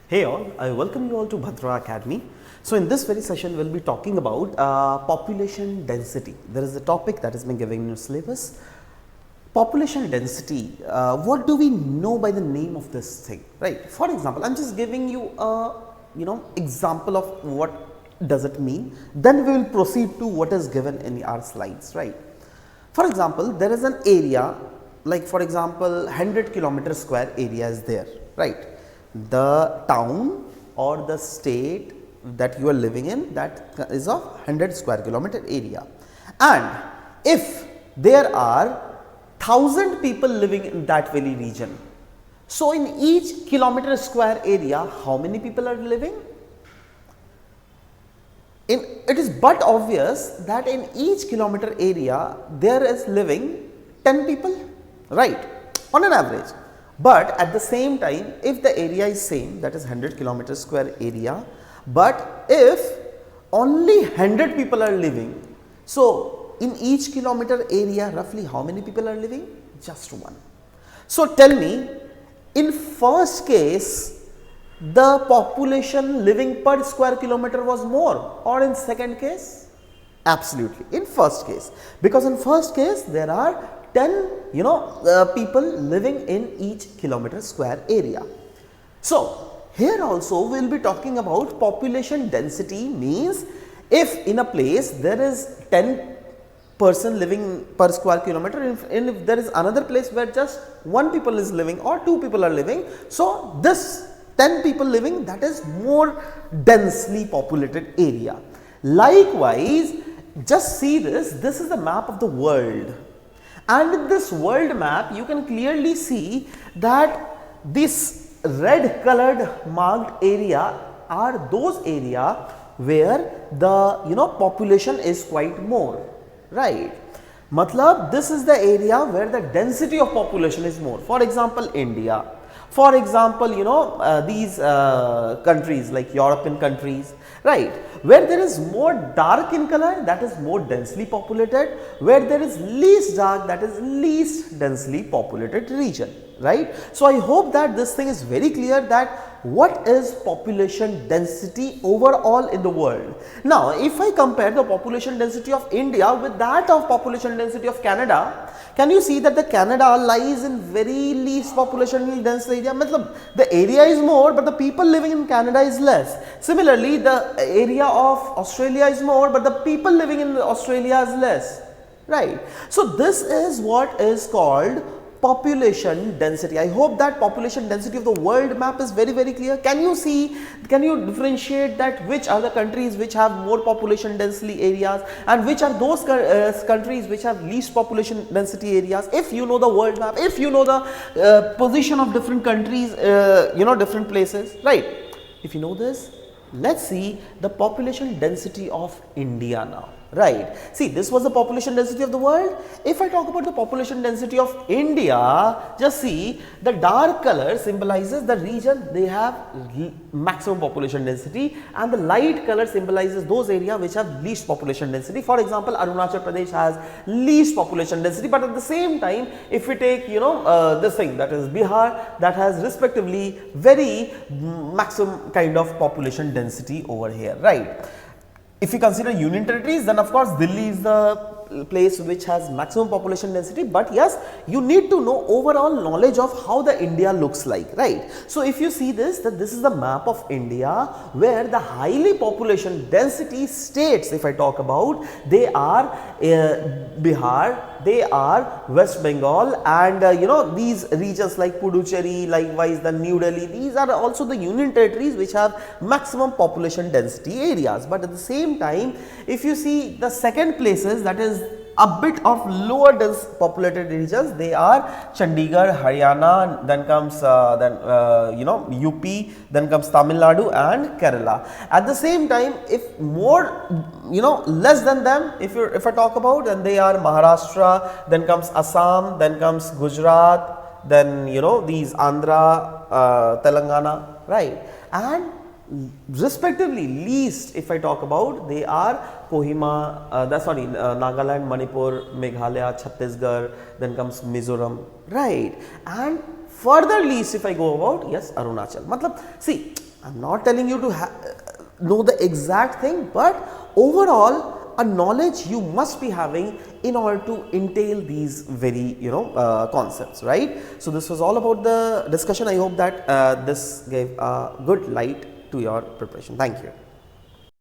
Hey all, I welcome you all to Bhadra Academy. So in this very session, we'll be talking about population density. There is a topic that has been given in your syllabus. Population density, what do we know by the name of this thing, right? For example, I'm just giving you a example of what does it mean. Then we will proceed to what is given in our slides, right? For example, there is an area like for example 100 kilometer square area is there, right? The town or the state that you are living in, that is of 100 square kilometer area, and if there are 1000 people living in that very region, so in each kilometer square area how many people are living? It is but obvious that in each kilometer area there is living 10 people, right, on an average. But at the same time, if the area is same, that is 100 kilometer square area, but if only 100 people are living, so in each kilometer area roughly how many people are living? Just one. So tell me, in first case the population living per square kilometer was more, or in second case? Absolutely in first case, because in first case there are 10 people living in each kilometer square area. So here also we will be talking about population density, means if in a place there is 10 person living per square kilometer, and if there is another place where just 1 people is living or 2 people are living, so this 10 people living, that is more densely populated area. Likewise, just see this is the map of the world, and in this world map you can clearly see that this red colored marked area are those area where the population is quite more, right? Matlab, this is the area where the density of population is more. For example, India. For example, these countries like European countries, right, where there is more dark in color, that is more densely populated, where there is least dark, that is least densely populated region, right. So I hope that this thing is very clear, that what is population density overall in the world. Now if I compare the population density of India with that of population density of Canada, can you see that the Canada lies in very least population dense area? The area is more, but the people living in Canada is less. Similarly, the area of Australia is more, but the people living in Australia is less, right? So this is what is called population density. I hope that population density of the world map is very clear. Can you see, can you differentiate that which are the countries which have more population density areas and which are those countries which have least population density areas? If you know the world map, if you know the position of different countries, different places, right? If you know this, let's see the population density of India now. Right. See, this was the population density of the world. If I talk about the population density of India, just see the dark color symbolizes the region they have maximum population density, and the light color symbolizes those areas which have least population density. For example, Arunachal Pradesh has least population density, but at the same time, if we take this thing, that is Bihar, that has respectively very maximum kind of population density over here, right? If you consider union territories, then of course Delhi is the place which has maximum population density, but yes, you need to know overall knowledge of how the India looks like, right? So if you see this, that this is the map of India, where the highly population density states, if I talk about, they are Bihar, they are West Bengal, and these regions like Puducherry, likewise the New Delhi, these are also the union territories which have maximum population density areas. But at the same time, if you see the second places, that is a bit of lower dense populated regions, they are Chandigarh, Haryana, then comes UP, then comes Tamil Nadu and Kerala. At the same time, if more less than them, if I talk about, then they are Maharashtra, then comes Assam, then comes Gujarat, then these Andhra, Telangana, right? And respectively least, if I talk about, they are Kohima, Nagaland, Manipur, Meghalaya, Chhattisgarh, then comes Mizoram, right? And further least, if I go about, yes, Arunachal. Matlab, see, I'm not telling you to know the exact thing, but overall a knowledge you must be having in order to entail these very concepts, right. So this was all about the discussion. I hope that this gave a good light to your preparation. Thank you.